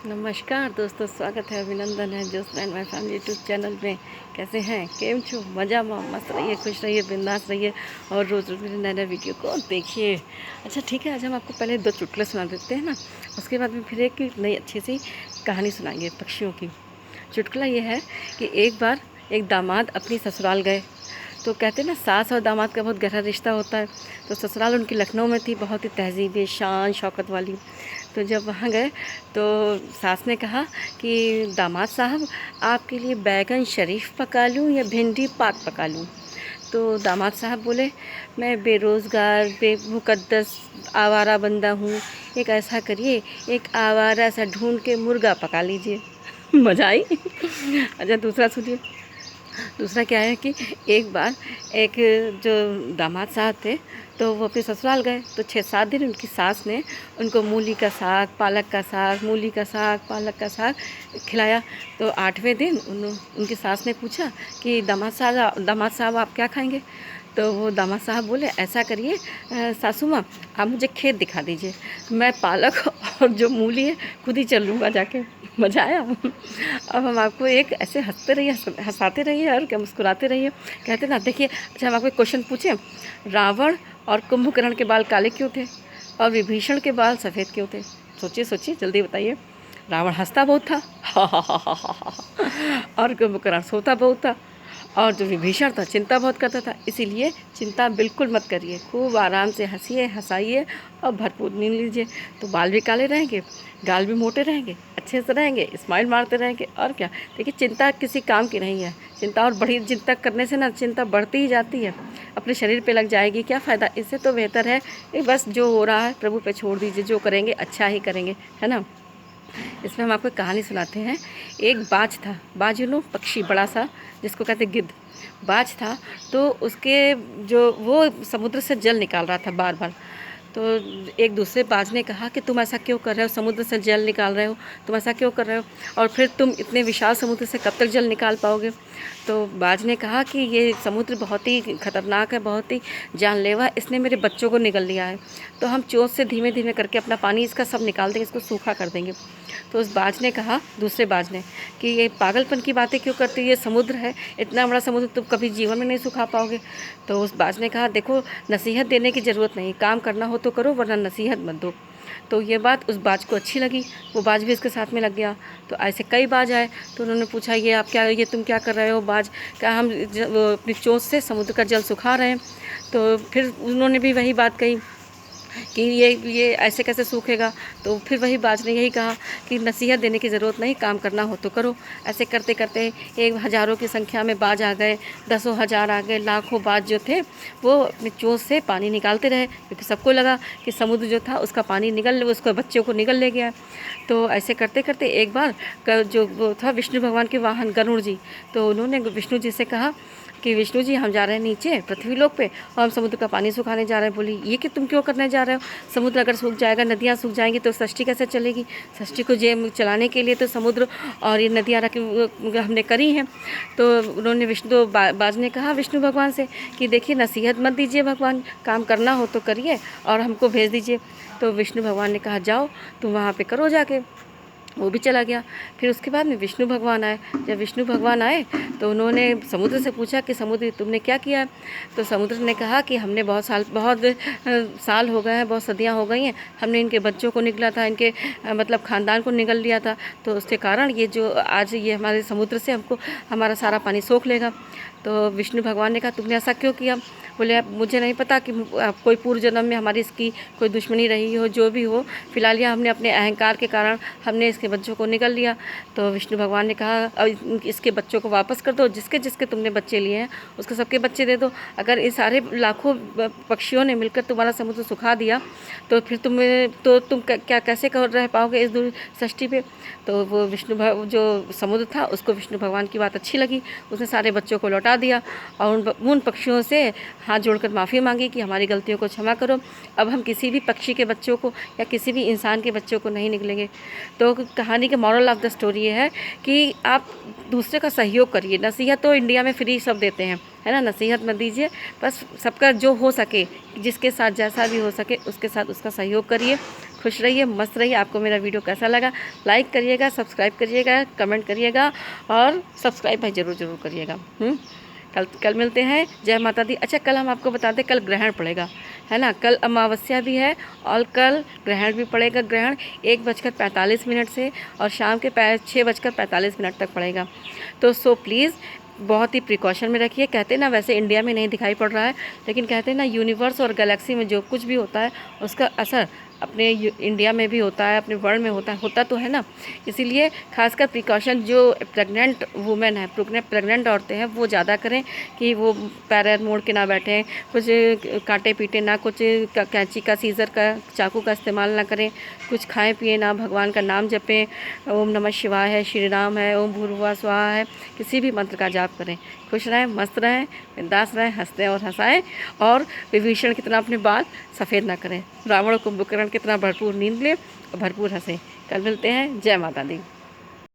नमस्कार दोस्तों, स्वागत है, अभिनंदन है जोश and my family YouTube channel में। कैसे हैं, केम छो, मज़ा में मस्त रहिए, खुश रहिए, बिंदास रहिए और रोज़ रोज़ मेरे नए नए वीडियो को देखिए। अच्छा ठीक है, आज हम आपको पहले 2 चुटकुले सुना देते हैं ना, उसके बाद में फिर एक नई अच्छी सी कहानी सुनाएंगे पक्षियों की। चुटकुला ये है कि एक बार एक दामाद अपनी ससुराल गए। तो कहते हैं ना, सास और दामाद का बहुत गहरा रिश्ता होता है। तो ससुराल उनकी लखनऊ में थी, बहुत ही तहज़ीब शान शौकत वाली। तो जब वहाँ गए तो सास ने कहा कि दामाद साहब, आपके लिए बैगन शरीफ पका लूँ या भिंडी पात पका लूँ। तो दामाद साहब बोले, मैं बेरोज़गार बेमुकद्दस आवारा बंदा हूँ, एक ऐसा करिए, एक आवारा सा ढूंढ के मुर्गा पका लीजिए। मज़ा आई। अच्छा दूसरा सुनिए। दूसरा क्या है कि एक बार एक जो दामाद साहब थे, तो वो अपने ससुराल गए। तो 6-7 दिन उनकी सास ने उनको मूली का साग, पालक का साग, मूली का साग, पालक का साग खिलाया। तो 8वें दिन उनकी सास ने पूछा कि दामाद साहब आप क्या खाएंगे। तो वो दामाद साहब बोले, ऐसा करिए सासू माँ, आप मुझे खेत दिखा दीजिए, मैं पालक और जो मूली है खुद ही चल लूँगा जाके। मज़ा आया। अब हम आपको एक ऐसे हंसते रहिए, हंसाते रहिए और क्या मुस्कुराते रहिए। कहते ना, देखिए, अच्छा हम आपको एक क्वेश्चन पूछें, रावण और कुंभकर्ण के बाल काले क्यों थे और विभीषण के बाल सफ़ेद क्यों थे? सोचिए सोचिए, जल्दी बताइए। रावण हंसता बहुत था, हा हा हा हा हा हा, और कुंभकर्ण सोता बहुत था, और जो विभीषण था चिंता बहुत करता था। इसीलिए चिंता बिल्कुल मत करिए, खूब आराम से हंसिए, हंसाइए और भरपूर नींद लीजिए। तो बाल भी काले रहेंगे, गाल भी मोटे रहेंगे, अच्छे से रहेंगे, स्माइल मारते रहेंगे। और क्या, देखिए, चिंता किसी काम की नहीं है। चिंता और बड़ी चिंता करने से ना चिंता बढ़ती ही जाती है, अपने शरीर पे लग जाएगी, क्या फ़ायदा। इससे तो बेहतर है कि बस जो हो रहा है प्रभु पे छोड़ दीजिए, जो करेंगे अच्छा ही करेंगे, है ना। इसमें हम आपको एक कहानी सुनाते हैं। एक बाज था, बाज पक्षी बड़ा सा, जिसको कहते गिद्ध। बाज था, तो उसके जो वो समुद्र से जल निकाल रहा था बार बार। तो एक दूसरे बाज ने कहा कि तुम ऐसा क्यों कर रहे हो, समुद्र से जल निकाल रहे हो, तुम ऐसा क्यों कर रहे हो, और फिर तुम इतने विशाल समुद्र से कब तक जल निकाल पाओगे। तो बाज ने कहा कि ये समुद्र बहुत ही खतरनाक है, बहुत ही जानलेवा है, इसने मेरे बच्चों को निगल लिया है। तो हम चोंच से धीमे धीमे करके अपना पानी इसका सब निकाल देंगे, इसको सूखा कर देंगे। तो उस बाज ने कहा, दूसरे बाज ने, कि ये पागलपन की बातें क्यों करती है, ये समुद्र है, इतना बड़ा समुद्र तुम कभी जीवन में नहीं सुखा पाओगे। तो उस बाज ने कहा, देखो, नसीहत देने की ज़रूरत नहीं, काम करना हो तो करो, वरना नसीहत मत दो। तो ये बात उस बाज को अच्छी लगी, वो बाज भी इसके साथ में लग गया। तो ऐसे कई बाज आए, तो उन्होंने पूछा, ये तुम क्या कर रहे हो बाज? क्या हम वो अपनी चोंच से समुद्र का जल सुखा रहे हैं। तो फिर उन्होंने भी वही बात कही कि ये ऐसे कैसे सूखेगा। तो फिर वही बाज ने यही कहा कि नसीहत देने की ज़रूरत नहीं, काम करना हो तो करो। ऐसे करते करते एक हज़ारों की संख्या में बाज आ गए, दसों हज़ार आ गए, लाखों बाज जो थे वो अपनी चोंच से पानी निकालते रहे, क्योंकि सबको लगा कि समुद्र जो था उसका पानी उसको बच्चों को निगल ले गया। तो ऐसे करते करते एक बार जो वो था विष्णु भगवान के वाहन गरुड़ जी, तो उन्होंने विष्णु जी से कहा कि विष्णु जी, हम जा रहे हैं नीचे पृथ्वी लोक पे, और हम समुद्र का पानी सुखाने जा रहे हैं। बोली, ये कि तुम क्यों करने जा रहे हो, समुद्र अगर सूख जाएगा, नदियाँ सूख जाएंगी तो सृष्टि कैसे चलेगी। सृष्टि को चलाने के लिए तो समुद्र और ये नदियाँ हमने करी हैं। तो उन्होंने बाज ने कहा विष्णु भगवान से कि देखिए, नसीहत मत दीजिए भगवान, काम करना हो तो करिए और हमको भेज दीजिए। तो विष्णु भगवान ने कहा, जाओ तुम वहाँ पे करो जाके। वो भी चला गया। फिर उसके बाद में विष्णु भगवान आए। जब विष्णु भगवान आए तो उन्होंने समुद्र से पूछा कि समुद्र, तुमने क्या किया है। तो समुद्र ने कहा कि हमने बहुत साल हो गए हैं, बहुत सदियां हो गई हैं, हमने इनके बच्चों को निगला था, इनके मतलब ख़ानदान को निगल लिया था। तो उसके कारण ये जो आज ये हमारे समुद्र से हमको हमारा सारा पानी सोख लेगा। तो विष्णु भगवान ने कहा, तुमने ऐसा क्यों किया। बोले, अब मुझे नहीं पता कि कोई पूर्व जन्म में हमारी इसकी कोई दुश्मनी रही हो, जो भी हो, फिलहाल यह हमने अपने अहंकार के कारण हमने इसके बच्चों को निगल लिया। तो विष्णु भगवान ने कहा, अब इसके बच्चों को वापस कर दो, जिसके जिसके तुमने बच्चे लिए हैं उसके सबके बच्चे दे दो। अगर इस सारे लाखों पक्षियों ने मिलकर तुम्हारा समुद्र सुखा दिया तो फिर तुम क्या कैसे कर रह पाओगे इस दूर सृष्टि पे। तो वो जो समुद्र था उसको विष्णु भगवान की बात अच्छी लगी, उसने सारे बच्चों को लौटा दिया और उन पक्षियों से हाथ जोड़कर माफ़ी मांगी कि हमारी गलतियों को क्षमा करो, अब हम किसी भी पक्षी के बच्चों को या किसी भी इंसान के बच्चों को नहीं निकलेंगे। तो कहानी के मॉरल ऑफ द स्टोरी ये है कि आप दूसरे का सहयोग करिए। नसीहत तो इंडिया में फ्री सब देते हैं, है ना, नसीहत मत दीजिए, बस सबका जो हो सके, जिसके साथ जैसा भी हो सके उसके साथ उसका सहयोग करिए। खुश रहिए, मस्त रहिए। आपको मेरा वीडियो कैसा लगा लाइक करिएगा, सब्सक्राइब करिएगा, कमेंट करिएगा और सब्सक्राइब भाई ज़रूर करिएगा। कल मिलते हैं। जय माता दी। अच्छा, कल हम आपको बता दें, कल ग्रहण पड़ेगा, है ना। कल अमावस्या भी है और कल ग्रहण भी पड़ेगा। ग्रहण 1:45 से और शाम के 6:45 तक पड़ेगा। तो सो प्लीज़ बहुत ही प्रिकॉशन में रखिए। कहते हैं ना, वैसे इंडिया में नहीं दिखाई पड़ रहा है, लेकिन कहते हैं ना, यूनिवर्स और गैलेक्सी में जो कुछ भी होता है उसका असर अपने इंडिया में भी होता है, अपने वर्ल्ड में होता तो है ना। इसीलिए खासकर प्रिकॉशन जो प्रेग्नेंट वुमेन है, प्रेग्नेंट औरतें हैं, वो ज़्यादा करें कि वो पैर मोड़ के ना बैठें, कुछ कांटे पीटे ना, कुछ कैंची का, सीज़र का, चाकू का इस्तेमाल ना करें, कुछ खाएं पिए ना, भगवान का नाम जपें। ओम नमः शिवाय है, श्री राम है, ओम भूर्भुवः स्वाहा है, किसी भी मंत्र का जाप करें। खुश रहें, मस्त रहें, बिंदास रहें, हंसते और हंसाएं। और विभीषण कितना अपने बाल सफ़ेद ना करें, रावण कुंभकर्ण कितना भरपूर नींद लें और भरपूर हंसें। कल मिलते हैं। जय माता दी।